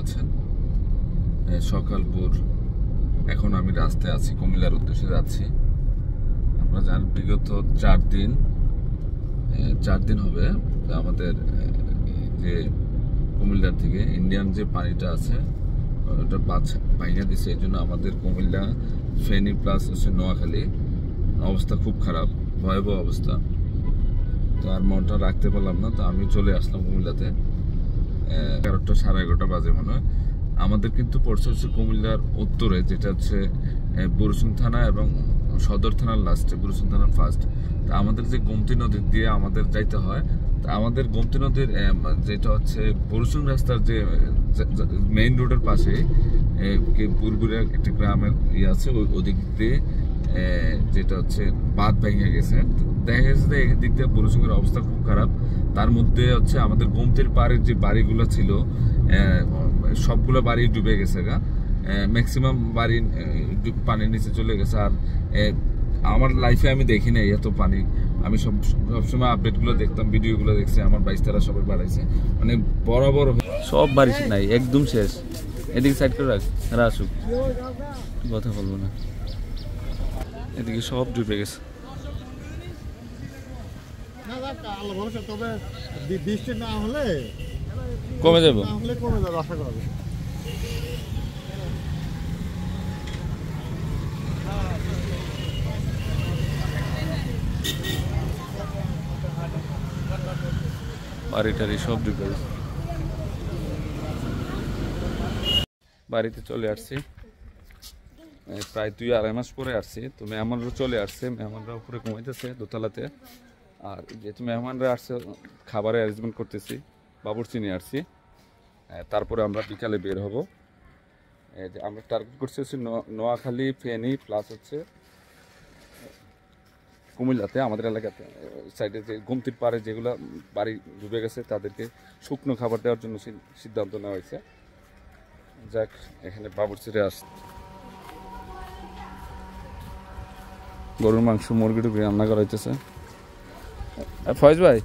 পাচ্ছেন সকালপুর। এখন আমি রাস্তায় আছি, কুমিল্লার উদ্দেশ্যে যাচ্ছি। আমরা জানেন বিগত 4 দিন হবে আমাদের যে কুমিল্লার থেকে ইন্ডিয়ান যে পানিটা আছে ওটা ভাঙিয়ে দিচ্ছে। এই জন্য আমাদের কুমিল্লা, ফেনী প্লাস হচ্ছে নোয়াখালী অবস্থা খুব খারাপ, ভয়াবহ অবস্থা। তো আর মনটা রাখতে পারলাম না, তো আমি চলে আসলাম কুমিল্লাতে। 11টা সাড়ে 11টা বাজে মনে হয়। আমাদের কিন্তু পড়ছে হচ্ছে কুমিল্লার উত্তরে, যেটা হচ্ছে বুরুসুং থানা এবং সদর থানার লাস্টে, বুরুসুং থানার ফার্স্ট। তা আমাদের যে গোমতী নদী দিয়ে আমাদের যাইতে হয়, তা আমাদের গোমতী নদীর যেটা হচ্ছে বুরুসুং রাস্তার যে মেইন রোডের পাশে বুরবুরিয়া একটি গ্রামের আছে, ওদিক দিয়ে যেটা হচ্ছে বাঁধ ভেঙে গেছে। দেখা গেছে যে এদিক দিয়ে বুরুসুংয়ের অবস্থা খুব খারাপ। তার মধ্যে হচ্ছে আমাদের গোমতীর পাড়ের যে বাড়িগুলো ছিল সবগুলো বাড়ি ডুবে গেছে গা, ম্যাক্সিমাম বাড়ি পানির নিচে চলে গেছে। আর আমার লাইফে আমি দেখি নাই এত পানি। আমি সবসময় আপডেটগুলো দেখতাম, ভিডিওগুলো দেখছি, আমার বাইস্তারা সবাই বাড়াইছে, মানে বরাবর সব বাড়ি নাই, একদম শেষ। এদিকে সাইড করে রাখ, আসুক, কথা বলবো না। এদিকে সব ডুবে গেছে। বৃষ্টি না হলে কমে যাবো, আশা করা যায়। বাড়ি টাড়ি সব ডুবে গেছে। বাড়িতে চলে আসছি, প্রায় 2-2.5 মাস পরে আসছি। তো মেহমানরা চলে আসছে, মেহমানরা উপরে ঘুমাইতেছে দোতলাতে। আর যেহেতু মেহমানরা আসছে, খাবারের অ্যারেঞ্জমেন্ট করতেছি, বাবুর্চি নিয়ে আসছি। তারপরে আমরা বিকালে বের হব। আমরা টার্গেট করছি হচ্ছে নোয়াখালী, ফেনী প্লাস হচ্ছে কুমিল্লাতে, আমাদের এলাকাতে সাইডে যে গোমতীর পাড়ে যেগুলো বাড়ি ডুবে গেছে তাদেরকে শুকনো খাবার দেওয়ার জন্য সিদ্ধান্ত নেওয়া হয়েছে। যাক, এখানে বাবুর্চিরে আস গরুর মাংস, মুরগি টুকরি রান্না করা হইতেছে। ফয়েজ ভাই,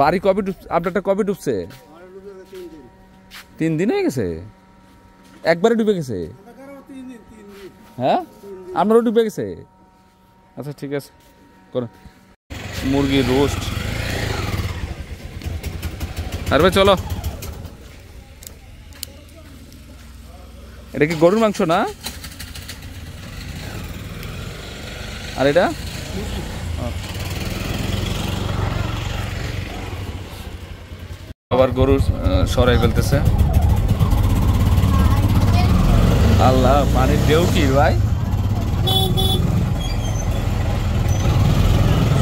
বাড়ি কবে আপনারটা কবে ডুবছে? 3 দিন হয়ে গেছে, একবারে ডুবে গেছে। হ্যাঁ, আপনারও ডুবে গেছে। আচ্ছা ঠিক আছে, করুন মুরগি রোস্ট। আর ভাই চলো, এটা কি গরুর মাংস না? আর এটা আবার গরু সরাই ফেলতেছে। আল্লাহ, পানির ঢেউ কি ভাই,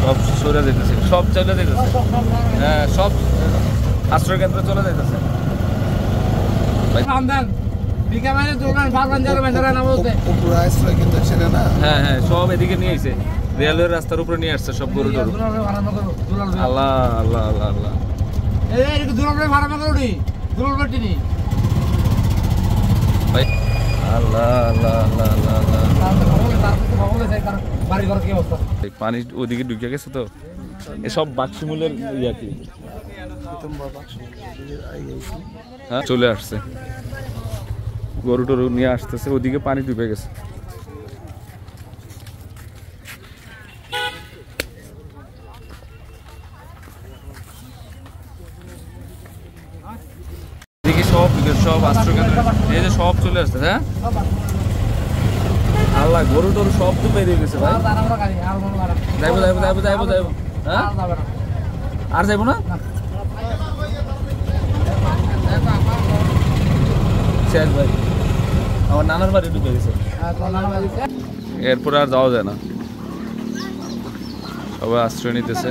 সব সরে যেতেছে, সব চলে যেতেছে। হ্যাঁ, সব আশ্রয় কেন্দ্রে চলে যেতেছে। হ্যাঁ হ্যাঁ, সব এদিকে নিয়ে আসছে, রেলওয়ের রাস্তার উপরে নিয়ে আসছে সব গরু টরু। আল্লাহ আল্লাহ আল্লাহ আল্লাহ, পানি ওদিকে ঢুকে গেছে। তো এসব বাক্সমূলের ইয়া কি, হ্যাঁ চলে আসছে, গরু টরু নিয়ে আসতেছে, ওদিকে পানি ডুবে গেছে। এদিকে সব আশ্রয় কেন্দ্র, এই যে সব চলে আসছে। হ্যাঁ আল্লাহ, গরু টরু সব তো বেরিয়ে গেছে ভাই। যাইবো যাইবো যাইবো যাইবো যাইবো, হ্যাঁ আর যাইবো না, শেষ ভাই। আমার নানার বাড়ি ঢুকে গেছে, এরপরে আর যাওয়া যায় না, সবাই আশ্রয় নিতেছে।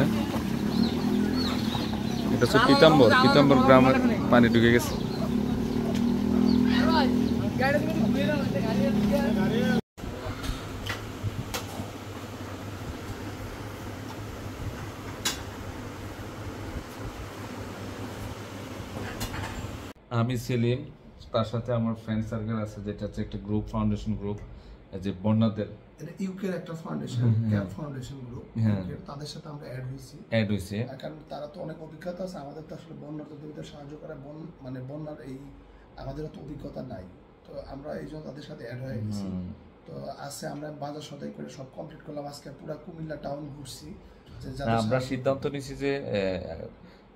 এটা হচ্ছে পিতাম্বর গ্রামের পানি ঢুকে গেছে। আমি সেলিম, তার সাথে আমার ফ্রেন্ড সার্কেল আছে, যেটা হচ্ছে একটা গ্রুপ, ফাউন্ডেশন গ্রুপ, যে বন্যাদের ইউকের একটা ফাউন্ডেশন, ক্যাম্প ফাউন্ডেশন গ্রুপ, তাদের সাথে আমরা অ্যাড হইছি। কারণ তারা তো অনেক অভিজ্ঞতা আছে, আমাদের তো আসলে বন্যার্থদের সাহায্য করা, মানে বন্যার এই আমাদের তো অভিজ্ঞতা নাই, তো আমরা এই জন্য তাদের সাথে অ্যাড হয়ে গেছি। তো আজকে আমরা বাজার সদাই করে সব কমপ্লিট করলাম, আজকে পুরো কুমিল্লা টাউন ঘুরছি। আমরা সিদ্ধান্ত নিছি যে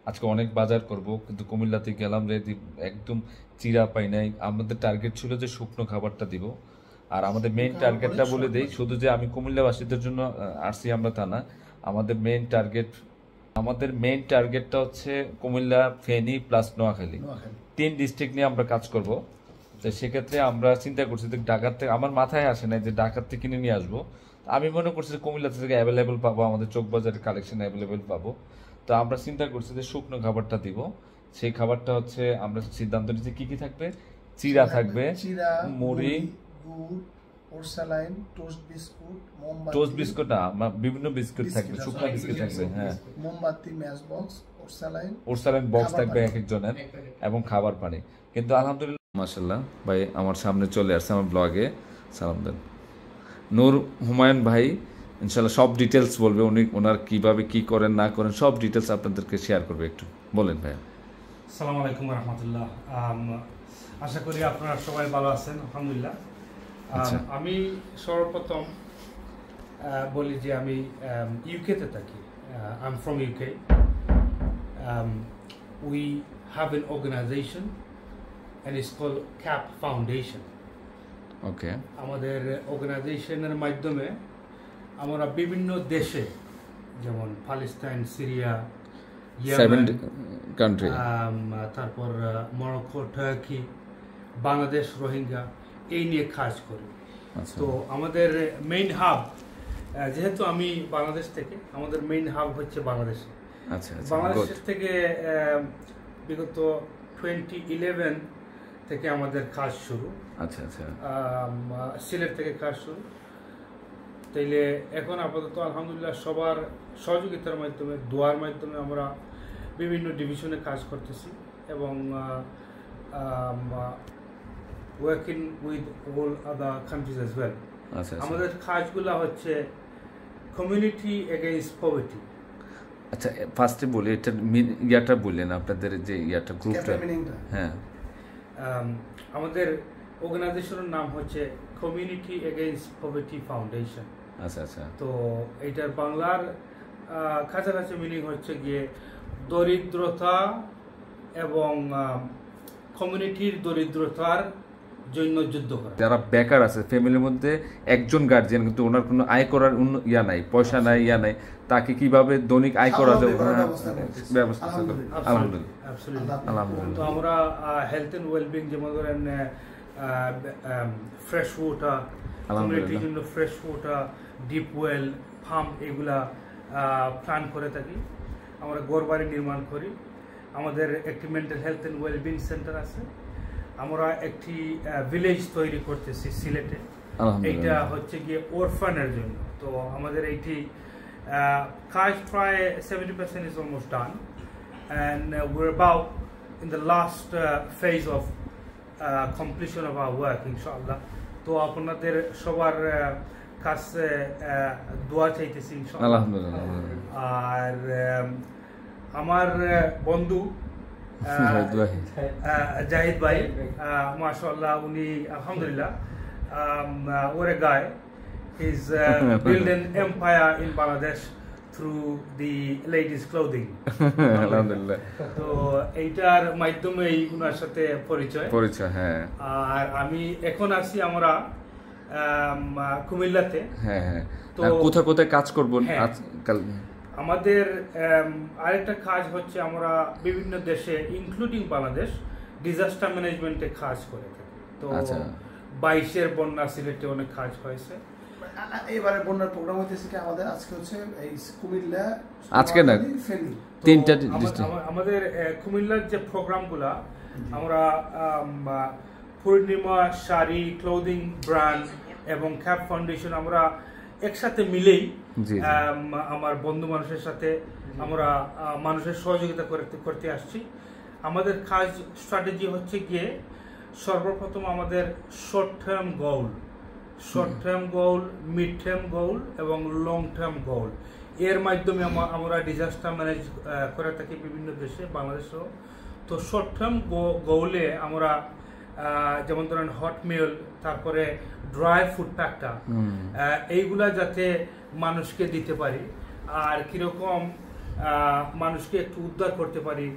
আজকে অনেক বাজার করব, কিন্তু কুমিল্লাতে গেলাম রে একদম চিরা পাই নাই। আমাদের টার্গেট ছিল যে শুকনো খাবারটা দিব, আর আমাদের মেইন টার্গেটটা বলে দেই, শুধু যে আমি কুমিল্লাবাসীদের জন্য আসছি আমরা তা না। আমাদের মেইন টার্গেটটা হচ্ছে কুমিল্লা, ফেনী প্লাস নোয়াখালী, 3 ডিস্ট্রিক্ট নিয়ে আমরা কাজ করব। তো সেক্ষেত্রে আমরা চিন্তা করছি যে ঢাকার থেকে, আমার মাথায় আসে না যে ঢাকার থেকে কিনে নিয়ে আসবো। আমি মনে করছি যে কুমিল্লা থেকে অ্যাভেলেবেল পাবো, আমাদের চকবাজারের কালেকশন অ্যাভেলেবেল পাবো। তো আমরা চিন্তা করছি যে শুকনো খাবারটা দিব। সেই খাবারটা হচ্ছে আমরা সিদ্ধান্ত নিচ্ছি কি কি থাকবে। চিরা থাকবে, মুড়ি, গুড়, পোর্সালাইন, টোস্ট বিস্কুট, মোমবাতি, টোস্ট বিস্কুট না, বিভিন্ন বিস্কুট থাকবে, শুকনো বিস্কুট থাকবে, হ্যাঁ, মোমবাতি, ম্যাচ বক্স, পোর্সালাইন বক্স থাকবে এক একজনের, এবং খাবার পানি। কিন্তু আলহামদুলিল্লাহ মাশাআল্লাহ ভাই আমার সামনে চলে আসছে, আমার ব্লগে সালাম দেন। নূর হুমায়ুন ভাই ইনশাল্লাহ সব ডিটেলস বলবে, ওনার কিভাবে কি করেন না করেন সব ডিটেলস আপনাদেরকে শেয়ার করবে। একটু বলেন ভাই। আসসালামু আলাইকুম রহমতুল্লাহ। আশা করি আপনারা সবাই ভালো আছেন, আলহামদুলিল্লাহ। আমি সর্বপ্রথম বলি যে আমি ইউকেতে থাকি। I am from UK. We have an organization and it's called CAP Foundation. Okay. আমাদের অর্গানাইজেশনের মাধ্যমে আমরা বিভিন্ন দেশে, যেমন পাকিস্তান, সিরিয়া, ইয়েমেন, কান্ট্রি, তারপর মরক্কো, টার্কি, বাংলাদেশ, রোহিঙ্গা, এই নিয়ে কাজ করি। তো আমাদের মেইন হাব, যেহেতু আমি বাংলাদেশ থেকে, আমাদের মেইন হাব হচ্ছে বাংলাদেশে। বাংলাদেশ থেকে বিগত 2011 থেকে আমাদের কাজ শুরু। সিলেট থেকে কাজ শুরু। তাইলে এখন আপাতত আলহামদুলিল্লাহ সবার সহযোগিতার মাধ্যমে, দোয়ার মাধ্যমে আমরা বিভিন্ন ডিভিশনে কাজ করতেছি, এবং working with all other countries as well. আমাদের কাজগুলো হচ্ছে কমিউনিটি এগেইনস্ট পভার্টি। আচ্ছা, ফার্স্টে বলি এটা ইয়াটা বললেন আপনাদের যে ইয়াটা গ্রুপটা। হ্যাঁ, আমাদের অর্গানাইজেশনের নাম হচ্ছে কমিউনিটি এগেইনস্ট পভার্টি ফাউন্ডেশন। আচ্ছা। তো এইটার বাংলার কাছাকাছি মিনিং হচ্ছে গিয়ে দরিদ্রতা এবং কমিউনিটির দরিদ্রতার জন্য যুদ্ধ করা। যারা বেকার আছে ফ্যামিলির মধ্যে, একজন গার্জিয়ান কিন্তু ওনার কোনো আয় করার ইয়া নাই, পয়সা নাই, ইয়া নাই, তাকে কিভাবে দৈনিক আয় করা যাবে ব্যবস্থা। আলহামদুলিল্লাহ। তো আমরা হেলথ এন্ড ওয়েলবিং, যেমন ধরেন ফ্রেশ ওয়াটার, কমিউনিটির জন্য fresh water, deep well, farm, এগুলা প্ল্যান করে থাকি। আমরা ঘরবাড়ি নির্মাণ করি। আমাদের একটি mental health and wellbeing centre আছে। আমরা একটি ভিলেজ তৈরি করতেছি সিলেটে, এইটা হচ্ছে গিয়ে অরফানের জন্য। তো আমাদের এইটি কাজ প্রায় 70% is almost done, and we're about in the last phase of completion of our work, inshallah. তো আপনাদের সবার কাছে দোয়া চাইতেছি ইনশাআল্লাহ। আলহামদুলিল্লাহ। আর আমার বন্ধু জাহিদ ভাই, মাশাআল্লাহ, উনি আলহামদুলিল্লাহ, what a guy. He's built an empire in Bangladesh through the ladies clothing. আলহামদুলিল্লাহ। তো এইটার মাধ্যমেই উনার সাথে পরিচয়। হ্যাঁ। আর আমি এখন আছি আমরা কুমিল্লাতে। হ্যাঁ। তো কোথায় কাজ করব আজকাল? আমাদের আরেকটা কাজ হচ্ছে আমরা বিভিন্ন দেশে ইনক্লুডিং বাংলাদেশ ডিজাস্টার ম্যানেজমেন্টে কাজ করে থাকি। তো 22-এর বন্যা সিলেটে অনেক কাজ হয়েছে। এবারে বন্যার প্রোগ্রাম হতেছে কি আমাদের আজকে হচ্ছে এই কুমিল্লা, আজকে না, ফেনী, 3টা ডিস্ট্রিক্ট। আমাদের কুমিল্লার যে প্রোগ্রামগুলা, আমরা পূর্ণিমা শাড়ি ক্লোদিং ব্র্যান্ড এবং ক্যাপ ফাউন্ডেশন আমরা একসাথে মিলেই আমার বন্ধু মানুষের সাথে আমরা মানুষের সহযোগিতা করতে আসছি। আমাদের কাজ স্ট্র্যাটেজি হচ্ছে গিয়ে সর্বপ্রথম আমাদের short term goal, mid term goal এবং লং টার্ম গোল, এর মাধ্যমে আমরা ডিজাস্টার ম্যানেজ করে থাকি বিভিন্ন দেশে, বাংলাদেশেও। তো শর্ট টার্ম গোলে আমরা যেমন ধরেন হট মিল, তারপরে ড্রাই ফুড প্যাকটা, এইগুলা যাতে মানুষকে দিতে পারি, আর কিরকম মানুষকে একটু উদ্ধার করতে পারি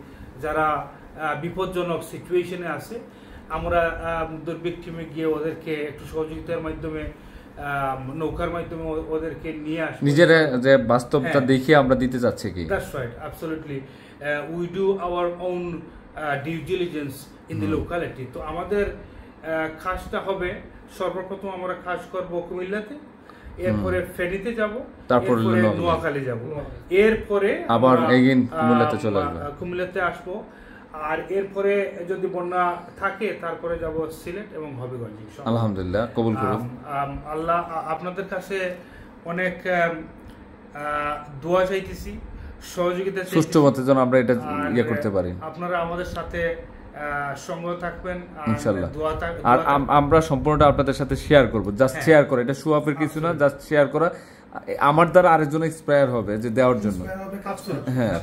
যারা বিপজ্জনক সিচুয়েশনে আছে। আমরা দুর্ভিক্ষ টিমে গিয়ে ওদেরকে একটু সহযোগিতার মাধ্যমে, নৌকার মাধ্যমে ওদেরকে নিয়ে আসি, নিজের যে বাস্তবতা দেখি আমরা দিতে যাচ্ছি কি। That's right, absolutely. We do our own due diligence in the locality. তো আমাদের খাসটা হবে, সর্বপ্রথম আমরা খাস করব কুমিল্লাতে, এরপরে ফেনীতে যাব, তারপরে নোয়াখালী যাব, এরপরে আবার এগেইন কুমিল্লাতে চলে আসব, কুমিল্লাতে আসবো, আর এরপরে যদি বন্যা থাকে তারপরে যাব সিলেট এবং হবিগঞ্জ। আলহামদুলিল্লাহ, কবুল করুন। আল্লাহ আপনাদের কাছে অনেক দোয়া চাইতেছি, সহযোগিতা সুষ্ঠু মতে যেন আমরা এটা ইয়ে করতে পারি। আপনারা আমাদের সাথে সঙ্গ থাকবেন ইনশাআল্লাহ, আর আমরা সম্পূর্ণটা আপনাদের সাথে শেয়ার করব। জাস্ট শেয়ার করা, এটা শো অফের কিছু না, জাস্ট শেয়ার করা। আমার দ্বারা আরেকজন ইন্সপায়ার হবে যে দেওয়ার জন্য। হ্যাঁ,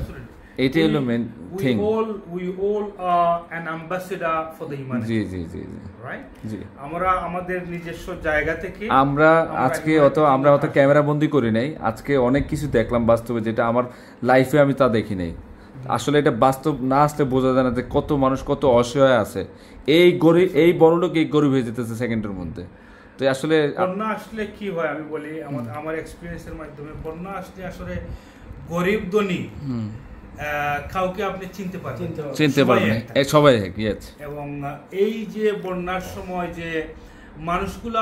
এটাই হলো main thing. We all are an ambassador for the humanity. জি জি জি জি, রাইট। জি, আমরা আমাদের নিজস্ব জায়গা থেকে আমরা আজকে আমরা অত ক্যামেরা বন্দি করি নাই। আজকে অনেক কিছু দেখলাম বাস্তবে, যেটা আমার লাইফে আমি তা দেখি নাই। আসলে এটা বাস্তব না আসলে বোঝা যায় না যে কত মানুষ কত অসহায় আছে। এই গরিব, এই বড়লোক এই গরিব হয়ে যেতেছে সেকেন্ডের মধ্যে। তো আসলে বন্যা আসলে কি হয় আমি বলি, আমার এক্সপিরিয়েন্সের মাধ্যমে, বন্যা আসলে আসলে গরিব ধনী কাউকে আপনি চিনতে পারবেন, সবাই। এবং এই যে বন্যার সময় যে মানুষগুলো,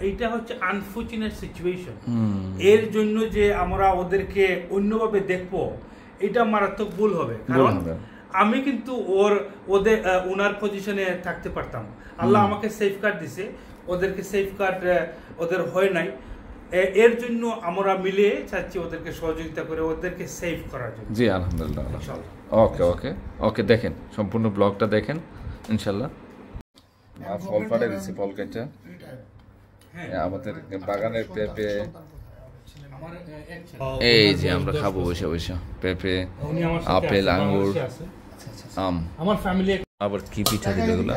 এইটা হচ্ছে আনফরচুনেট সিচুয়েশন, এর জন্য যে আমরা ওদেরকে অন্যভাবে দেখবো, এটা মারাত্মক ভুল হবে। কারণ আমি কিন্তু ওনার পজিশনে থাকতে পারতাম, আল্লাহ আমাকে সেফগার্ড দিছে, ওদেরকে সেফগার্ড ওদের হয় নাই। এর জন্য আমরা মিলে চাচ্ছি ওদেরকে সহযোগিতা করে ওদেরকে সেভ করার জন্য। জি আলহামদুলিল্লাহ। ওকে ওকে ওকে, দেখেন সম্পূর্ণ ব্লগটা দেখেন ইনশাআল্লাহ। ফল পাড়ে দিছি, ফল কেটে আমাদের বাগানের পেঁপে, এই যে আমরা খাবো বসে বসে পেঁপে, আপেল, আঙ্গুর, আম। আমার ফ্যামিলি আবার কি পিঠা দিল এগুলা,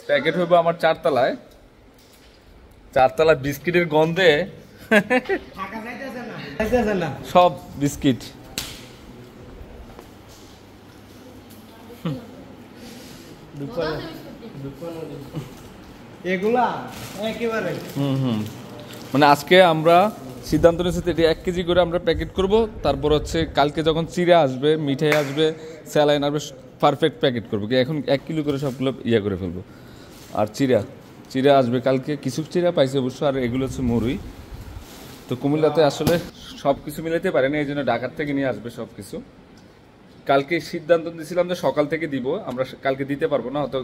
প্যাকেট হইব আমার 4 তলায়। 4 তলা বিস্কিটের গন্ধে সব বিস্কিট। মানে আজকে আমরা সিদ্ধান্ত নিয়েছি এটি 1 কেজি করে আমরা প্যাকেট করব। তারপর হচ্ছে কালকে যখন চিড়া আসবে, মিঠাই আসবে, স্যালাইন আসবে, পারফেক্ট প্যাকেট করবো। এখন 1 কিলো করে সবগুলো ইয়ে করে ফেলবো। আর চিড়া আসবে কালকে, কিছু চিড়া পাইছে অবশ্য, আর এগুলো হচ্ছে মুড়ি। তো কুমিল্লাতে আসলে সব কিছু মিলাইতে পারে না, এই জন্য ঢাকার থেকে নিয়ে আসবে সব কিছু। কালকে সিদ্ধান্ত দিয়েছিলাম যে সকাল থেকে দিব, আমরা কালকে দিতে পারবো না, হয়তো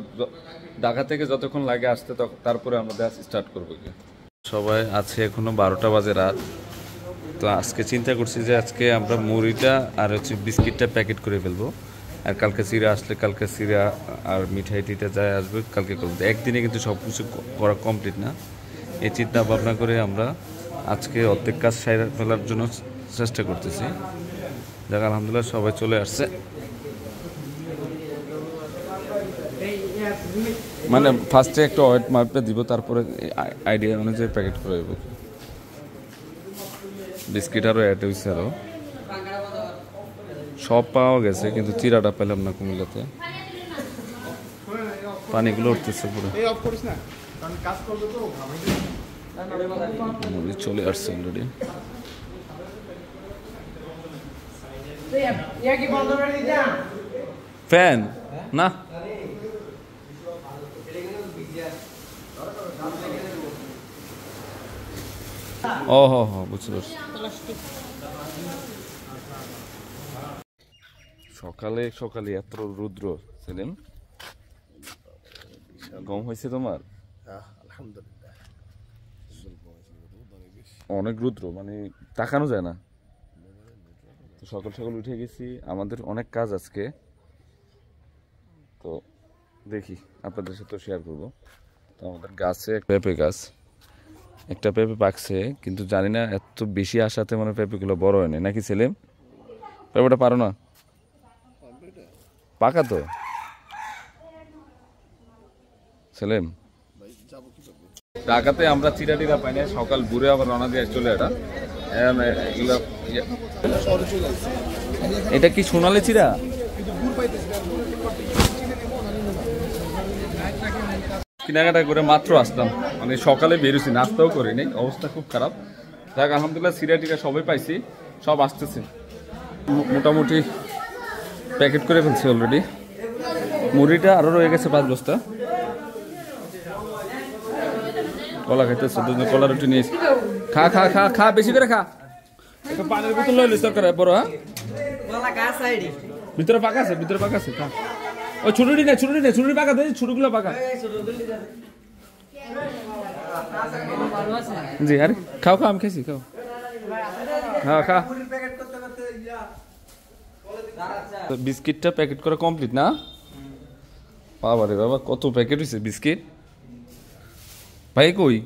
ঢাকা থেকে যতক্ষণ লাগে আসতে তারপরে আমরা দেওয়া স্টার্ট করবো। সবাই আছে, এখনো 12টা বাজে রাত। তো আজকে চিন্তা করছি যে আজকে আমরা মুড়িটা আর হচ্ছে বিস্কিটটা প্যাকেট করে ফেলবো, আর কালকে চিড়া আসলে কালকে চিড়া আর মিঠাই টিটা যাই আসবে কালকে করবো। একদিনে কিন্তু সব কিছু করা কমপ্লিট না, এই চিন্তা ভাবনা করে আমরা আজকে অর্ধেক কাজ সাইরা ফেলার জন্য চেষ্টা করতেছি। যাক আলহামদুলিল্লাহ সবাই চলে আসছে। মানে ফার্স্টে একটা ওয়েট মাপটা দিব, তারপরে আইডিয়া অনুযায়ী প্যাকেট করে দেবো। বিস্কিট আরও অ্যাড হয়েছে, আরও সব পাওয়া গেছে, কিন্তু চিরাটা পেলাম না কুমিল্লাতে। পানিগুলো উঠতেছে পুরো, চলে আসছে অলরেডি। ফ্যান না, ও হ বুঝতে পারছি। সকালে সকালে এত রুদ্র সেলিম, গম হয়েছে তোমার? অনেক রুদ্র, মানে তাকানো যায় না। তো সকাল সকাল উঠে গেছি, আমাদের অনেক কাজ আজকে। তো দেখি আপনাদের সাথে শেয়ার করবো। তো আমাদের গাছে পেঁপে গাছ, একটা পেঁপে পাকছে, কিন্তু জানি না এত বেশি আসাতে মানে পেঁপেগুলো বড় হয়নি নাকি সেলিম? পেঁপেটা পারো না পাকা তো? সেলেম ঢাকাতে আমরা চিরা টিরা পাই না, সকাল ঘুরে আবার রওনা দিয়ে চলে। এটা কি সোনালি চিরা? কেনাকাটা করে মাত্র আসলাম, মানে সকালে বেরোছি, নাস্তাও করিনি, অবস্থা খুব খারাপ। যাক আলহামদুলিল্লাহ চিরা টিরা সবাই পাইছি, সব আসতেছে। মোটামুটি প্যাকেট করে ফেলছি অলরেডি। মুড়িটা আরও রয়ে গেছে 5 বস্তা। কলা খাইতেছে, দুজন কলা রুটি নিয়ে খা খা খা খা, বেশি করে খা। একটা পানির বোতল লইলি সরকার বড়। হ্যাঁ ভিতরে পাকা আছে, ভিতরে পাকা আছে, খা। ওই ছুটুটি নেই, ছুটুটি নেই, ছুটুটি পাকা দেয়, ছুটুগুলো পাকা। জি আরে খাও খাও, আমি খাইছি, খাও। হ্যাঁ খা। বিস্কিটটা প্যাকেট করা কমপ্লিট না? বাবা রে বাবা, কত প্যাকেট হয়েছে বিস্কিট। ভাই কই?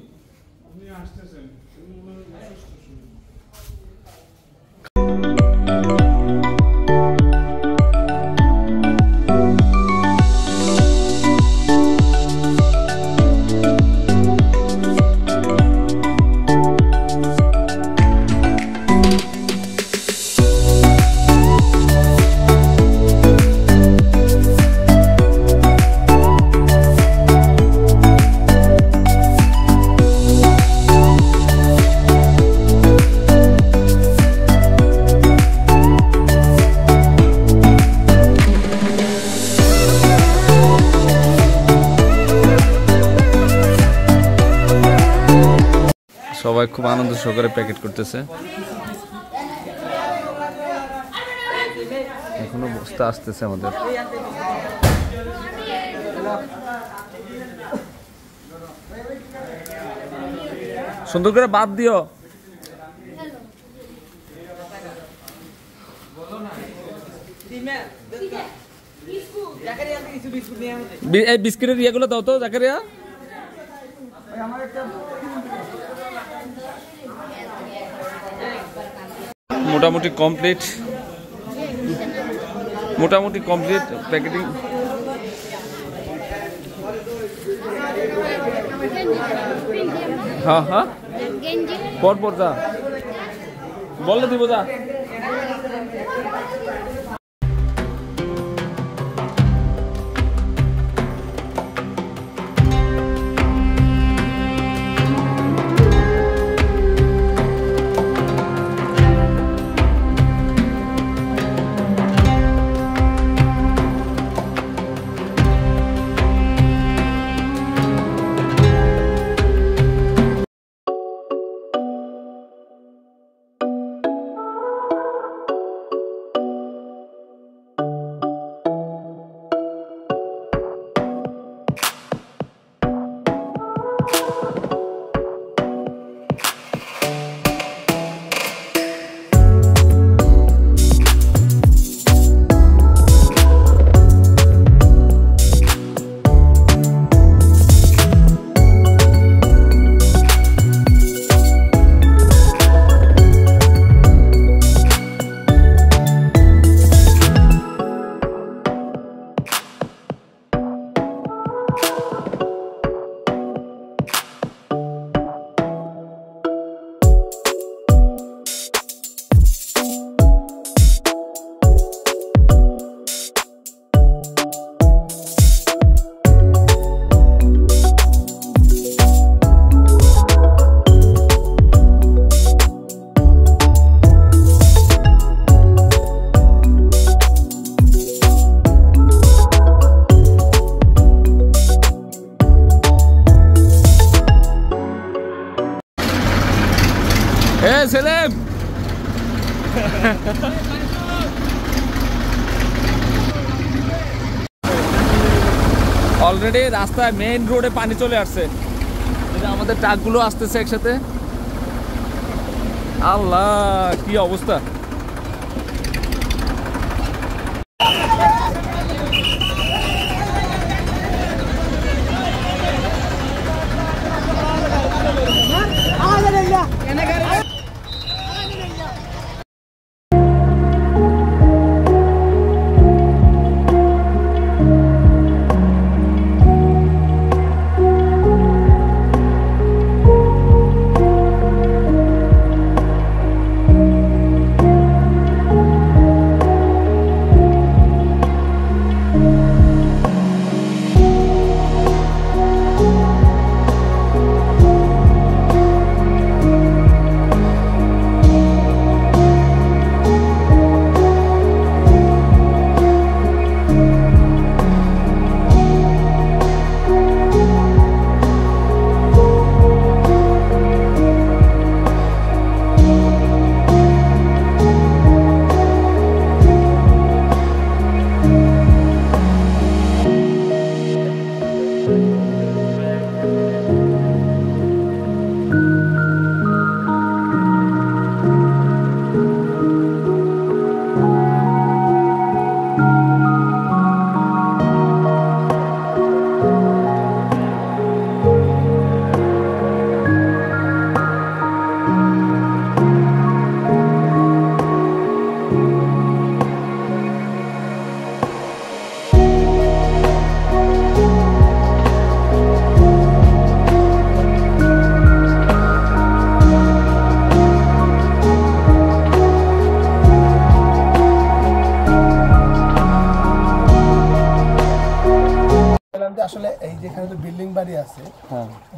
সবাই খুব আনন্দ সহকারে প্যাকেট করতেছে। এখনো বস্তা আসতেছে আমাদের। সুন্দর করে বাদ দিও। এই বিস্কিটের ইয়েগুলো দাও তো জাকারিয়া। মোটামুটি কমপ্লিট, মোটামুটি কমপ্লিট প্যাকেটিং। হ্যাঁ হ্যাঁ পর পর যা বললে দিব যা। সেলেম অলরেডি রাস্তায় মেইন রোডে পানি চলে আসছে। আমাদের ট্রাকগুলো আসতেছে একসাথে। আল্লাহ কি অবস্থা!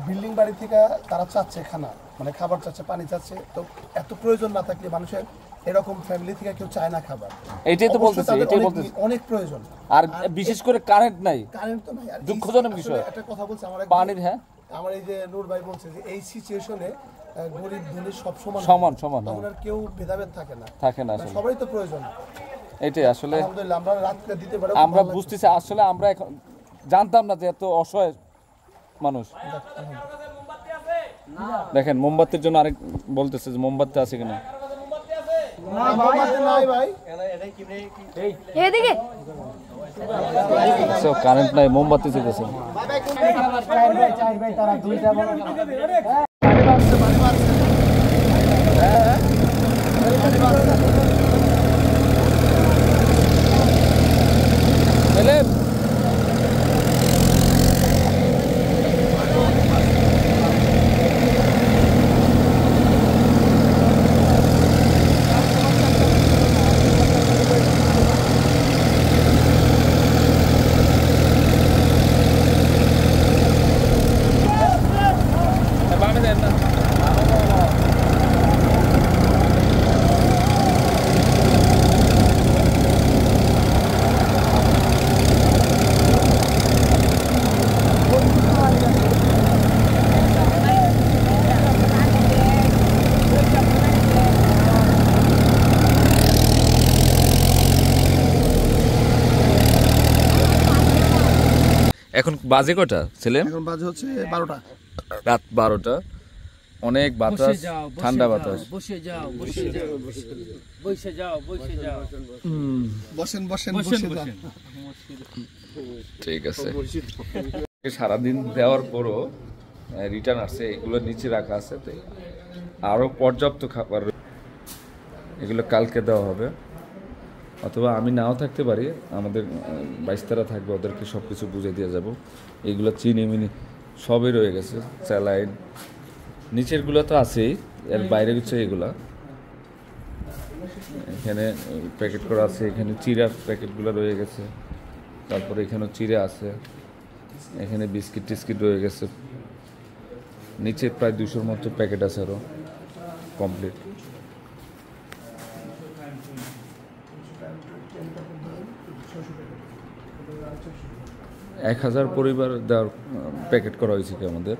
বিল্ডিং বাড়ি থেকে তারা চাচ্ছে খানা, মানে খাবার চাচ্ছে, পানি চাচ্ছে। তো এত প্রয়োজন না থাকলে মানুষের এরকম ফ্যামিলি থেকে কেউ চায় না খাবার। এটাই তো অবশ্যই বলতেছি, তাদের এটাই অনেক- বলতেছি। অনেক প্রয়োজন। আর বিশেষ করে কারেন্ট নাই, কারেন্ট তো নাই। আর দুঃখজনক আসলে বিষয়। একটা কথা বলছে আমার পানির, হ্যাঁ আমার এই যে নূর ভাই বলছে যে এই সিচুয়েশনে গরিব ধনী সব সমান সমান সমান, তখন আর কেউ ভেদাভেদ থাকে না, থাকে না আসলে। সবারই তো প্রয়োজন। এটাই আসলে আলহামদুলিল্লাহ আমরা রাতটা দিতে পারি। আমরা বুঝতেছি, আসলে আমরা এখন জানতাম না যে এত অসহায় মানুষ। দেখেন মোমবাতির জন্য আরেক বলতেছে যে মোমবাতি আছে কিনা। নাই ভাই, এদিকে কারেন্ট নাই, মোমবাতি চেয়েছে। এখন বাজে কটা ছেলে? এখন বাজে হচ্ছে 12টা, রাত 12টা। অনেক বাতাস, ঠান্ডা বাতাস। বসেন বসেন বসে যান। ঠিক আছে। সারাদিন দেওয়ার পরও রিটার্ন আসছে, এগুলো নিচে রাখা আছে, তো আরও পর্যাপ্ত খাবার, এগুলো কালকে দেওয়া হবে। অথবা আমি নাও থাকতে পারি, আমাদের বাইস্তারা থাকবে, ওদেরকে সব কিছু বুঝে দিয়ে যাব। এগুলো চিনি মিনি সবই রয়ে গেছে, স্যালাইন নিচেরগুলো তো আছেই, এর বাইরে হচ্ছে এগুলা। এখানে প্যাকেট করা আছে, এখানে চিড়ার প্যাকেটগুলো রয়ে গেছে, তারপরে এখানেও চিড়ে আছে, এখানে বিস্কিট টিস্কিট রয়ে গেছে। নিচে প্রায় 200-র মতো প্যাকেট আছে আরও কমপ্লিট। এক 1000 পরিবার দেওয়ার প্যাকেট করা হয়েছে কি আমাদের।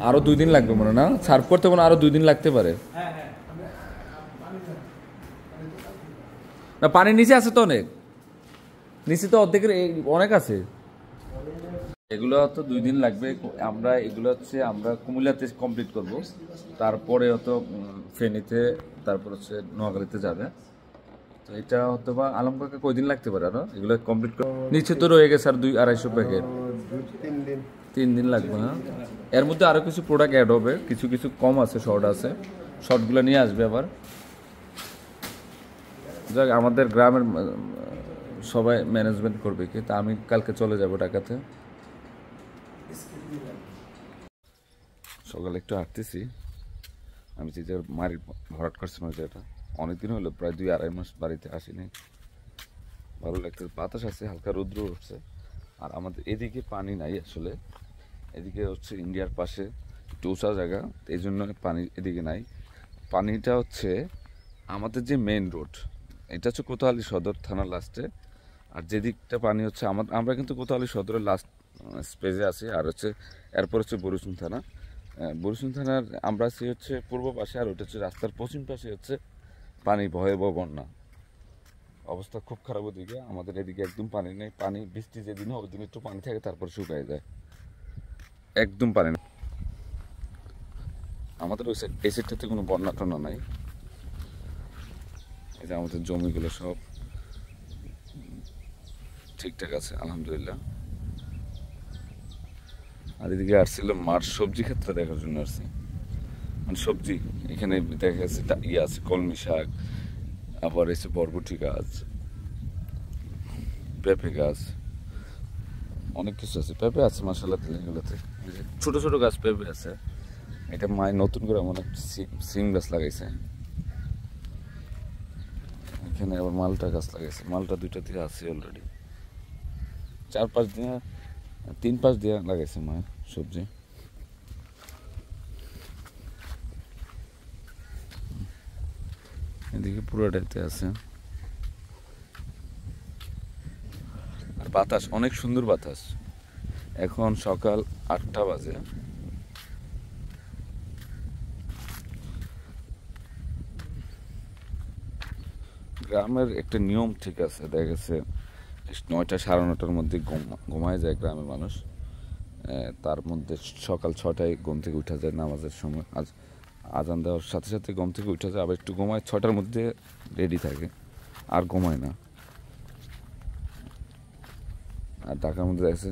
আরো 2 দিন লাগবে মনে না সার্ভ করতে, মনে আরো 2 দিন লাগতে পারে। না পানির নিচে আছে তো অনেক, নিচে তো অর্ধেকের অনেক আছে। এগুলো তো 2 দিন লাগবে। আমরা এগুলো হচ্ছে আমরা কুমিল্লাতে কমপ্লিট করব, তারপরে হয়তো ফেনীতে, তারপর হচ্ছে নোয়াখালীতে যাবে। তো এটা হয়তো বা আলমবাগে কয়দিন লাগতে পারে আরো এগুলো কমপ্লিট করে? নিচে তো রয়ে গেছে আর 200-250 প্যাকেট, 3 দিন লাগবে না। এর মধ্যে আরো কিছু প্রোডাক্ট অ্যাড হবে, কিছু কিছু কম আছে, শর্ট আছে, শর্টগুলো নিয়ে আসবে আবার। যাক আমাদের গ্রামের সবাই ম্যানেজমেন্ট করবে কি, তা আমি কালকে চলে যাব ঢাকাতে। সকালে একটু হাঁটতেছি, আমি যে মারি ভরাট করছিলাম যেটা, অনেকদিন হলো, প্রায় 2-2.5 মাস বাড়িতে আসিনি। ভালো লাগছে, বাতাস আছে, হালকা রৌদ্র উঠছে। আর আমাদের এদিকে পানি নাই আসলে, এদিকে হচ্ছে ইন্ডিয়ার পাশে একটু উঁচা জায়গা, এই জন্য পানি এদিকে নাই। পানিটা হচ্ছে আমাদের যে মেইন রোড, এটা হচ্ছে কোতোয়ালি সদর থানার লাস্টে। আর যেদিকটা পানি হচ্ছে আমরা কিন্তু কোতোয়ালি সদরের লাস্ট স্পেজে আছি। আর হচ্ছে এরপর হচ্ছে বরিশাল থানা। বরিশাল থানার আমরা আছি হচ্ছে পূর্ব পাশে, আর ওটা হচ্ছে রাস্তার পশ্চিম পাশে হচ্ছে পানি, ভয়াবহ বন্যা অবস্থা, খুব খারাপ। ওদিকে আমাদের এদিকে একদম পানি নেই। পানি বৃষ্টি যেদিন হয় ওই দিন একটু পানি থাকে, তারপর শুকায় যায়, একদম পানি নেই। আমাদের ওই সাইড, এই সাইডটাতে কোনো বন্যা টন্যা নাই। এই যে আমাদের জমিগুলো সব ঠিকঠাক আছে আলহামদুলিল্লাহ। আর এদিকে আসছিল মাঠ সবজি ক্ষেত্রে দেখার জন্য আসছি, মানে সবজি এখানে দেখা গেছে ইয়ে আছে, কলমি শাক, আবার এসে বরবটি গাছ, পেঁপে গাছ, অনেক কিছু আছে। পেঁপে আছে মাশাআল্লাহ, এগুলোতে ছোট ছোট গাছ পেঁপে আছে। এটা মায়ের নতুন করে মনে সিম গাছ লাগাইছে। এখানে আবার মালটা গাছ লাগাইছে, মালটা 2টা থেকে আছে অলরেডি, 4-5 দিন 3-5 দিয়ে লাগাইছে মায়ের, সবজি। এদিকে পুরোটাতে আছে। আর বাতাস অনেক সুন্দর বাতাস। এখন সকাল 8টা বাজে। গ্রামের একটা নিয়ম ঠিক আছে, দেখা গেছে 9টা সাড়ে 9টার মধ্যে ঘুমায় যায় গ্রামের মানুষ। তার মধ্যে সকাল 6টায় ঘুম থেকে উঠা যায় নামাজের সময়। আজান দেওয়ার সাথে সাথে ঘুম থেকে উঠা যায়, আবার একটু ঘুমায়, 6টার মধ্যে রেডি থাকে, আর ঘুমায় না। আর ঢাকার মধ্যে দেখছে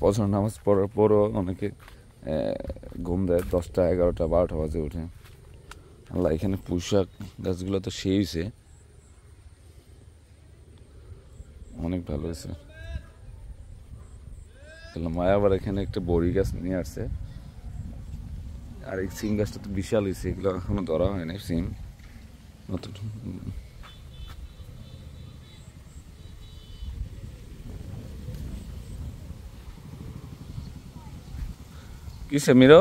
ফজর নামাজ পড়ার পরও অনেকে ঘুম দেয় 10টা 11টা 12টা বাজে উঠে। আল্লাহ, এখানে পুঁইশাক গাছগুলো তো সেই হয়েছে, অনেক ভালো হয়েছে। মায়া আবার এখানে একটা বড়ি গাছ নিয়ে আসছে, আর এই সিম গাছটা তো বিশাল হয়েছে, এগুলো এখনো ধরা হয় না। সিম কিসে মিরো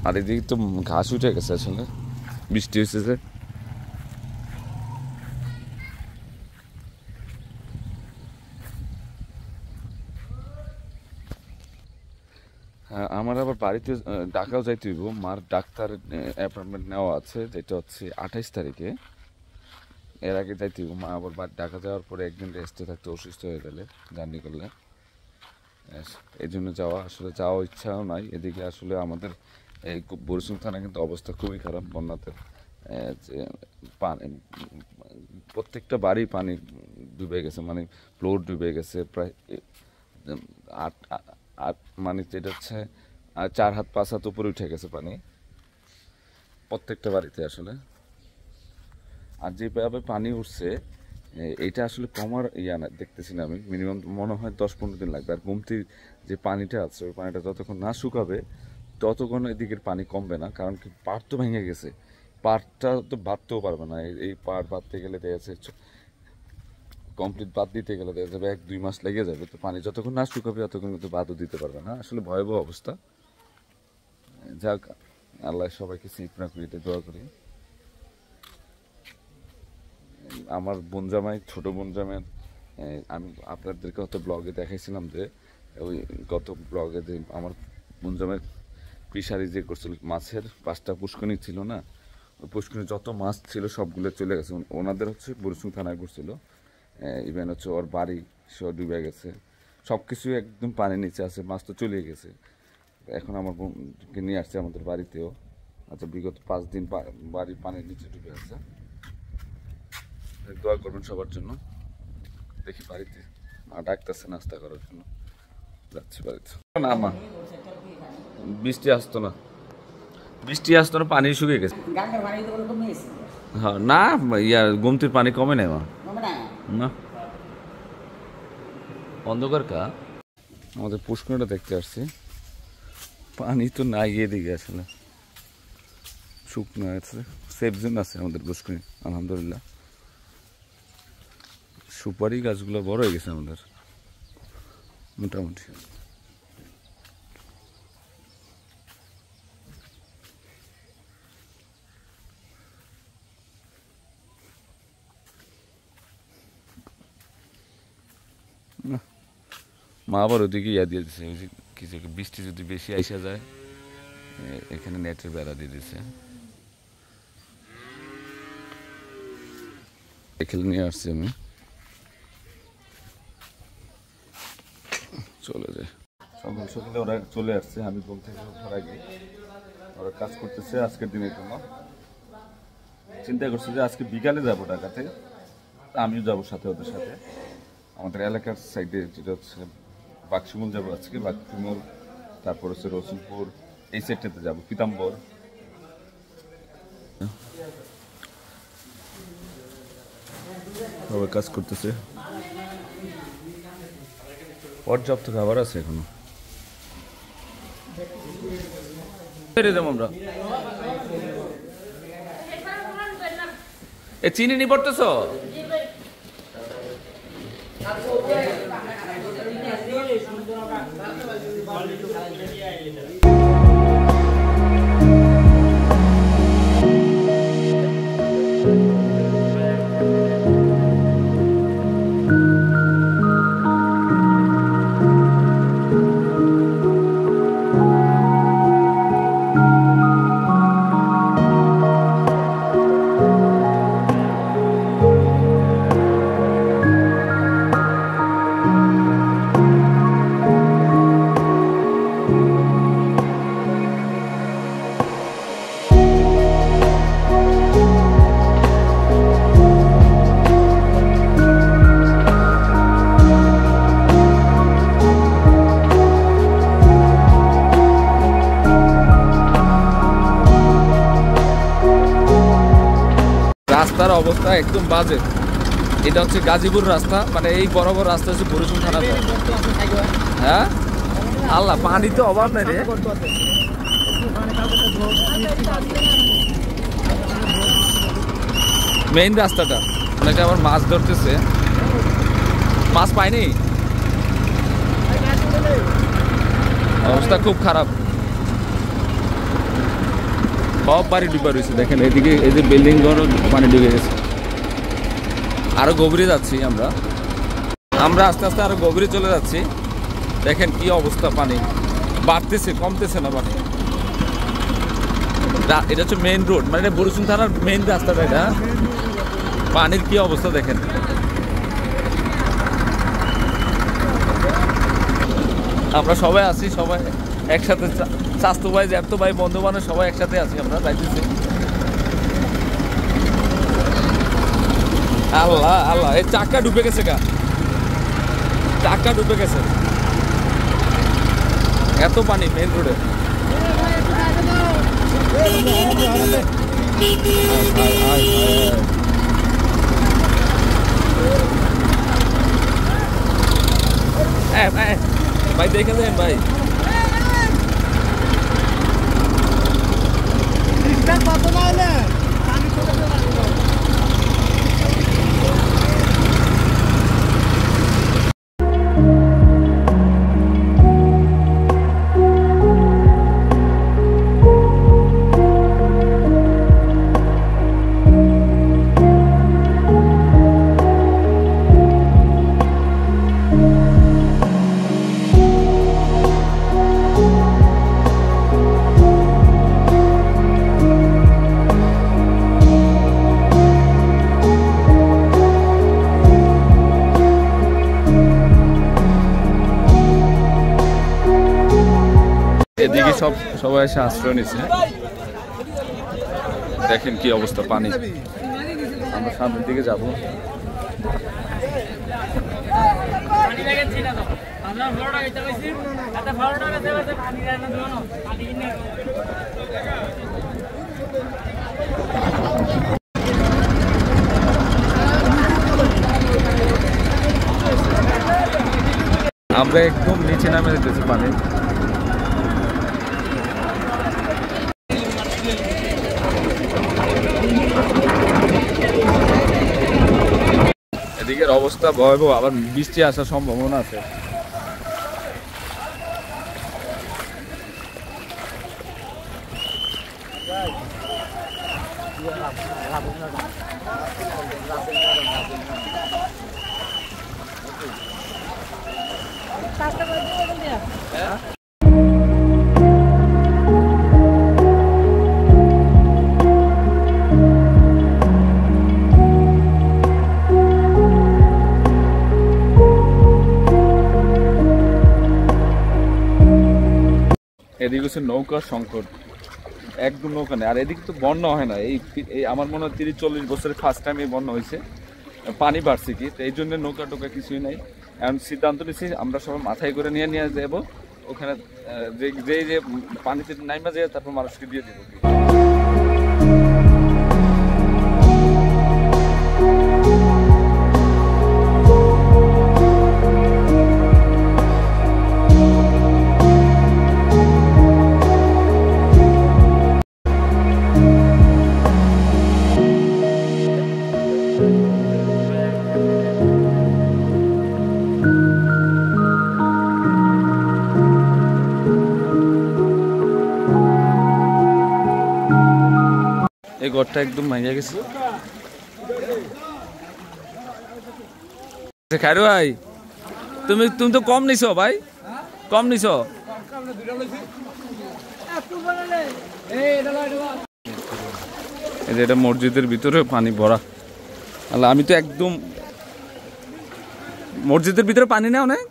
আর এদিকে তো ঘাস উঠে গেছে, আসলে বৃষ্টি হয়েছে যে। হ্যাঁ, আমার আবার বাড়িতে ঢাকাও যাইতে হইব। মার ডাক্তার অ্যাপয়েন্টমেন্ট নেওয়া আছে, যেটা হচ্ছে 28 তারিখে। এর আগে যাইতে হইব। মা আবার ঢাকা যাওয়ার পরে একদিন রেস্টে থাকতে, অসুস্থ হয়ে গেলে, জার্নি করলে। এই জন্য আসলে যাওয়ার ইচ্ছাও নাই। এদিকে আসলে আমাদের এই বরিশাল থানা কিন্তু অবস্থা খুবই খারাপ বন্যাতে। যে পানি, প্রত্যেকটা বাড়ি পানি ডুবে গেছে, মানে ফ্লোর ডুবে গেছে প্রায় 8 মানে যেটা হচ্ছে 4 হাত 5 হাত উপরে উঠে গেছে পানি প্রত্যেকটা বাড়িতে আসলে। আর যেভাবে পানি উঠছে, এটা আসলে কমার না দেখতেছি না আমি। মিনিমাম মনে হয় 10-15 দিন লাগবে। আর গোমতীর যে পানিটা আছে, ওই পানিটা যতক্ষণ না শুকাবে ততক্ষণ এদিকের পানি কমবে না। কারণ কি, পাড় তো ভেঙে গেছে, পাড়টা তো বাঁধতেও পারবে না। এই পাড় বাঁধতে গেলে দেখা যাচ্ছে, কমপ্লিট বাদ দিতে গেলে দেখা যাবে 1-2 মাস লেগে যাবে। তো পানি যতক্ষণ না শুকাবে ততক্ষণ কিন্তু বাদও দিতে পারবে না। আসলে ভয়াবহ অবস্থা। যাক, আল্লাহ সবাইকে সেফ রাখুক, এটা দোয়া করি। আমার বোন জামাই, ছোট বোন জামাই, আমি আপনাদেরকে হয়তো ব্লগে দেখাইছিলাম যে ওই গত ব্লগে যে আমার বোন জামাই ফিশারি যে করছিল, মাছের 5টা পুষ্করণী ছিল না, ওই পুষ্করণী যত মাছ ছিল সবগুলো চলে গেছে। ওনাদের হচ্ছে বরিশাল থানায় করছিল। ইভেন হচ্ছে ওর বাড়ি সে ডুবে গেছে, সব কিছু একদম পানির নিচে আছে, মাছ তো চলে গেছে। এখন আমার বোনকে নিয়ে আসছে আমাদের বাড়িতেও। আচ্ছা, বিগত 5 দিন বাড়ি পানির নিচে ডুবে আছে। দোয়া করবেন সবার জন্য। দেখি বাড়িতে মা ডাকতেছে নাস্তা করার জন্য, যাচ্ছি বাড়িতে। না মা, বৃষ্টি আসতো না, পানি শুকিয়ে গেছে। হ্যাঁ, না গোমতীর পানি কমে নাই মা, না অন্ধকার কা। আমাদের পুষ্করণীটা দেখতে আসছি, পানি তো নাই এদিকে, আসলে শুকনো আছে। সেফ জোন আছে আমাদের পুষ্করণী, আলহামদুলিল্লাহ। সুপারি গাছগুলো বড় হয়ে গেছে আমাদের মোটামুটি। মা আবার ওদিকে দিয়ে দিচ্ছে, কিছু বৃষ্টি যদি বেশি আইসা যায়, এখানে নেটের বেড়া দিয়ে দিচ্ছে। এখানে নিয়ে আসছি আমি, চলে যায়। সকাল সকালে ওরা চলে আসছে, আমি ঘুম থেকে ওঠার আগে ওরা কাজ করতেছে আজকের দিনের জন্য। চিন্তা করছি যে আজকে বিকালে যাবো ঢাকাতে, আমিও যাবো সাথে, ওদের সাথে। আমাদের এলাকার সাইডে যেটা হচ্ছে বাক্সিমুল যাবো আজকে, বাক্সিমুল, তারপর হচ্ছে রসুলপুর, এই সাইডটাতে যাবো, পিতাম্বর। সবাই কাজ করতেছে, পর্যাপ্ত খাবার আছে এখনো। আমরা চিনি নি পড়তেছ, রাস্তার অবস্থা একদম বাজে। এটা হচ্ছে গাজীপুর রাস্তা, মানে এই বরাবর রাস্তা হচ্ছে বরিশাল থানা। হ্যাঁ আল্লাহ, পানি তো অভাব নাই রে। মেইন রাস্তাটা অনেকে আবার মাছ ধরতেছে, মাছ পায়নি, অবস্থা খুব খারাপ। সব বাড়ি ডুবে রয়েছে দেখেন, এদিকে এই যে বিল্ডিং ঘর পানি ডুবে গেছে। আরো গভীরে যাচ্ছি আমরা আস্তে আস্তে আরো গভীরে চলে যাচ্ছি। দেখেন কি অবস্থা, পানি বাড়তেছে, কমতেছে না পানি। এটা হচ্ছে মেইন রোড, মানে বরিশাল থানার মেইন রাস্তাটা। এটা পানির কি অবস্থা দেখেন। আমরা সবাই আছি, সবাই একসাথে, স্বাস্থ্য ভাই, জ্যাপ্ত ভাই, বন্ধু বান্ধব সবাই একসাথে আছি আমরা যাইতেছি। আল্লাহ আল্লাহ, এই চাকা ডুবে গেছে, চাকা ডুবে গেছে, এত পানি মেইন রোডে। ভাই দেখে দেন ভাই, এদিকে সবাই এসে আশ্রয় নিচ্ছে। দেখেন কি অবস্থা পানি। আমরা সামনের দিকে যাবো। আমরা একদম নিচে নামে যেতেছি পানি। এদিকের অবস্থা ভয়াবহ, আবার বৃষ্টি আসার সম্ভাবনা আছে। এদিকে হচ্ছে নৌকার সংকট, একদম নৌকা নেই। আর এদিকে তো বন্যা হয় না, এই আমার মনে হয় 30-40 বছরের ফার্স্ট টাইম এই বন্যা হয়েছে। পানি বাড়ছে কি, তো এই জন্য নৌকা টোকা কিছুই নাই। এখন সিদ্ধান্ত নিচ্ছি আমরা সবাই মাথায় করে নিয়ে যাবো ওখানে, যে পানিতে নাইমা যায় তারপর মানুষকে দিয়ে দেবো। এই ঘরটা একদম ভাঙিয়া গেছে। খাইরু ভাই তুমি তো কম নিছো ভাই, কম নিছো। এটা মসজিদের ভিতরে পানি ভরা। আল্লাহ, আমি তো একদম মসজিদের ভিতরে পানি না অনেক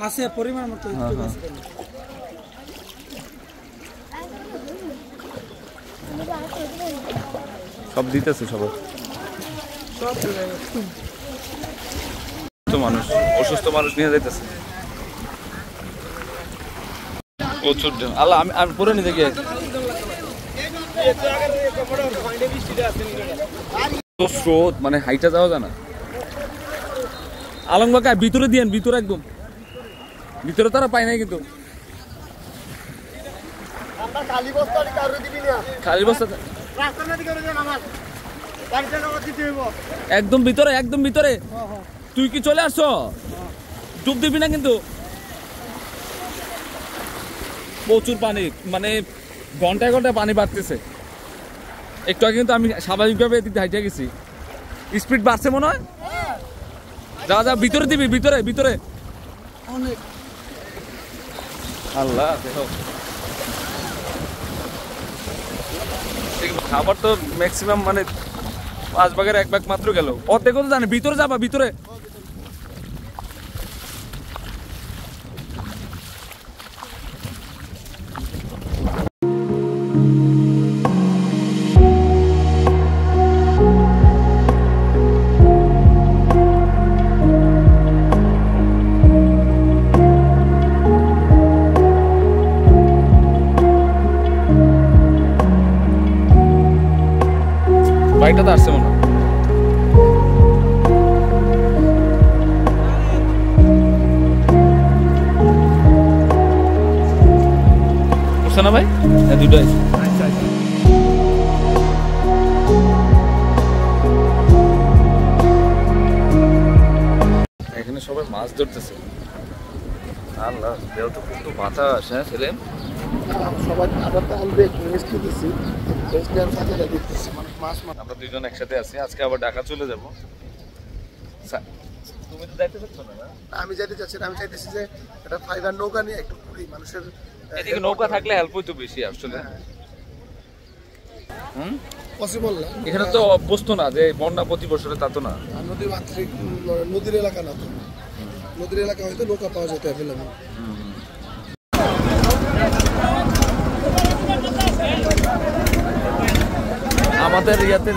আছে পরিমাণ মতো। সব দিতেছে সবাই। মানুষ অসুস্থ মানুষ নিয়ে যাইতেছে প্রচুর। আল্লাহ, আমি পরে নিতে গিয়ে স্রোত মানে হাইটা যাওয়া যায় না। আলমবাগ ভিতরে দিয়েন, ভিতরে একদম ভিতরে তারা পায় নাই কিন্তু খালি বস্তা একদম ভিতরে, একদম ভিতরে। তুই কি চলে আসছো? ডুব দিবি না কিন্তু। প্রচুর পানি, মানে ঘন্টায় ঘন্টায় পানি বাড়তেছে। একটু আগে কিন্তু আমি স্বাভাবিকভাবে এদিক দিয়ে হাইটে গেছি, স্পিড বাড়ছে মনে হয়। যা যা ভিতরে দিবি, ভিতরে ভিতরে। আল্লাহ, খাবার তো ম্যাক্সিমাম মানে 5 ভাগের 1 ভাগ মাত্র গেল। অর্ধেক তো জানে। ভিতরে যাবা, ভিতরে। বাইকটা তো আসছে মনে হয়। বুঝছে না ভাই? হ্যাঁ, দুটো আছে। এখানে সবাই মাছ ধরতেছে। আল্লাহ, যেহেতু কিন্তু বাতাস। হ্যাঁ সেলিম, সবাই আবার তো আনবে মিষ্টি দিচ্ছি, সাথে দিতেছি মাছ। আমরা দুইজন একসাথে আছি। আজকে আবার ঢাকা চলে যাবো। তুমি তো যাইতে চাচ্ছ না? আমি যাইতে চাচ্ছি না, আমি চাইতেছি যে একটা ফাইবার নৌকা নিয়ে একটু ঘুরি। মানুষের এদিকে নৌকা থাকলে হেল্প হইতো বেশি আসলে। পসিবল না, এখানে তো অভ্যস্ত না যে বন্যা প্রতি বছরে, তা তো না। নদীর মাতৃক নদীর এলাকা না তো। নদীর এলাকা হয়তো নৌকা পাওয়া যেত অ্যাভেলেবল। আমাদের ইয়াতে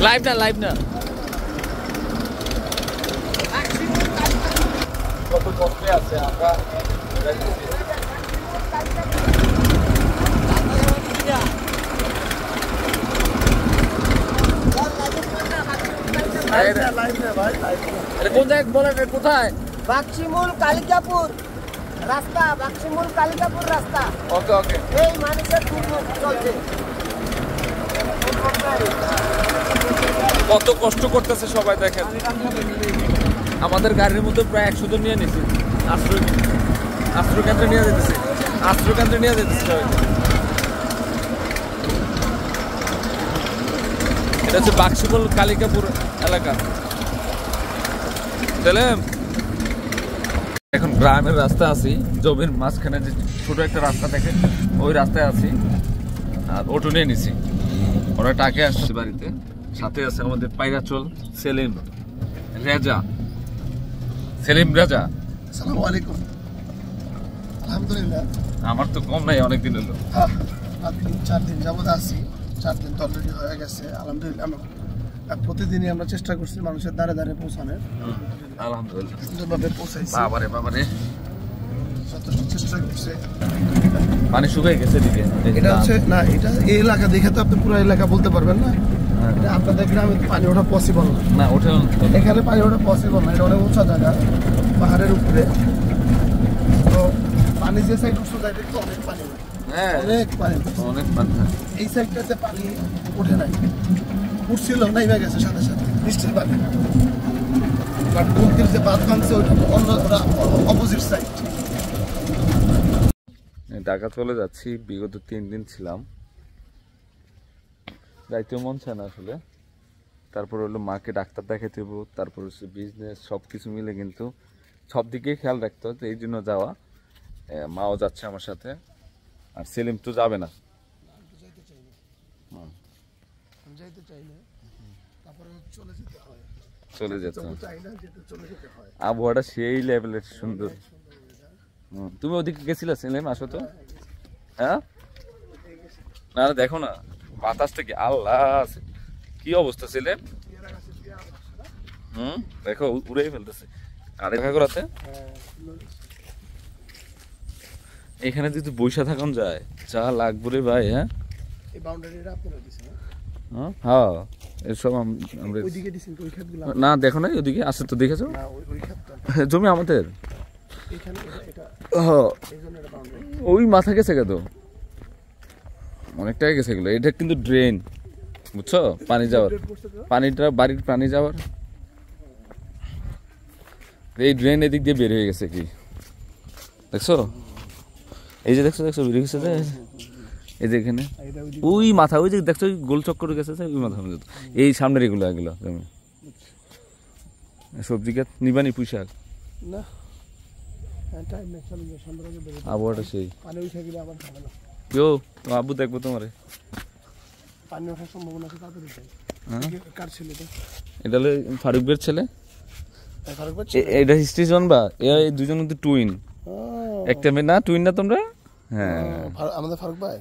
লাইভ না, লাইভ না। কত কষ্টে আছে আমরা। কোন জায়গায় বলেন, কোথায়? বাক্সিমূল কালিকাপুর রাস্তা, বাক্সিমূল কালিকাপুর রাস্তা। ওকে ওকে। এই মানুষের দুর্ভোগ চলছে। কত কষ্ট করতেছে সবাই দেখেন। আমাদের গাড়ির মধ্যে প্রায় 100 জন নিয়ে নিয়েছি। আশ্রয় কেন্দ্রে নিয়ে যেতেছি, আশ্রয় কেন্দ্রে নিয়ে যেতেছি সবাইকে। এটা হচ্ছে বাক্সিমূল কালিকাপুর এলাকা। চলেন, এখন গ্রামের রাস্তা আছি, জমির মাঝখানে যে ছোট একটা রাস্তা দেখে ওই রাস্তায় আছি। আর অটো নিয়ে নিছি, ওরা টাকে আসছে বাড়িতে। সাথে আছে আমাদের পায়রাচল সেলিম, রেজা। সেলিম, রেজা, আসসালামু আলাইকুম। আলহামদুলিল্লাহ, আমার তো কম নাই, অনেকদিন হলো। 4 দিন যাবত আছি। 4 দিন তো অলরেডি হয়ে গেছে। আলহামদুলিল্লাহ, প্রতিদিনই আমরা চেষ্টা করছি মানুষের দ্বারে দ্বারে পৌঁছানোর। আলহামদুলিল্লাহ, সুন্দরভাবে পৌঁছাইছি। বাবারে বাবারে, যথেষ্ট চেষ্টা করছে। পানি শুকিয়ে গেছে এদিকে। এটা হচ্ছে না, এটা এই এলাকা দেখে তো আপনি পুরো এলাকা বলতে পারবেন না। এটা আপনাদের গ্রামে তো পানি ওঠা পসিবল না। না ওঠে এখানে পানি ওঠা পসিবল না, এটা অনেক উঁচা জায়গা পাহাড়ের উপরে। তো পানি যে সাইড উঁচু যায় দেখতে অনেক পানি হয়, হ্যাঁ অনেক পানি। অনেক পানি থাকে। এই সাইডটাতে পানি ওঠে নাই, উঠছিল নাইমা গেছে সাথে সাথে বৃষ্টির পানি। বাট কুর্তির যে বাঁধ ভাঙছে ওইটা অন্য অপোজিট সাইড। ঢাকা চলে যাচ্ছি, বিগত 3 দিন ছিলাম, যাইতেও মন চায় না আসলে। তারপর হলো মাকে ডাক্তার দেখাইতে হইব, তারপর হচ্ছে বিজনেস, সব কিছু মিলে কিন্তু সব দিকেই খেয়াল রাখতে হতো, এই জন্য যাওয়া। মাও যাচ্ছে আমার সাথে, আর সেলিম তো যাবে না। যাইতে চাই না, তারপরে চলে যেতে হয়। চলে যেতে তবু চাই না, যেতে চলে যেতে হয়। আবহাওয়াটা সেই লেভেলের সুন্দর। তুমি ওদিকে গেছিলে সেলিম? আসো তো। হ্যাঁ না না, দেখো না বাতাসটা কি আল্লাহ, কি অবস্থা সেলিম। দেখো উড়েই ফেলতেছে। আর দেখা করাতে এখানে যদি বৈশা থাকুন যায় যা লাগবে রে ভাই। হ্যাঁ এই বাউন্ডারিটা আপনারা দিছেন না? হ্যাঁ এসব আমরা ওইদিকে দিছেন তো, ওই ক্ষেতগুলো না দেখো না ওদিকে আছে তো, দেখেছো? না, ওই ক্ষেতটা জমি আমাদের এখানে, এটা এই জন্য এটা বাউন্ডারি। ওই মাথা গেছে তো, অনেকটাই গেছে এগুলো। এটা কিন্তু ড্রেন, বুঝছো, পানি যাওয়ার, পানিটা বাড়ির পানি যাওয়ার। এই ড্রেন এদিক দিয়ে বের হয়ে গেছে কি দেখছো? এই যে দেখছো দেখছো বের হয়ে গেছে যে, এই যে এখানে ওই মাথা, ওই যে দেখছো গোল চক্কর গেছে ওই মাথা, এই সামনের এগুলো এগুলো জমি। সবজি গাছ নিবানি পুঁইশাক না, টাইম নেই, চলুন সন্ধ্যার আগে বের হই। আবহাওয়াটা সেই। পানি উঠে গেলে আবার ভালো না। কেউ তোমার আব্বু দেখবো তোমারে। পানি ওঠার সম্ভাবনা আছে, তাড়াতাড়ি যাই। কার ছিল এটা? এটা হলো ফারুক বের ছেলে। ফারুক ভাই, এটা হিস্ট্রি জানবা, এই দুজন টুইন, একটা মেয়ে না, টুইন না তোমরা? হ্যাঁ আমাদের ফারুক ভাই।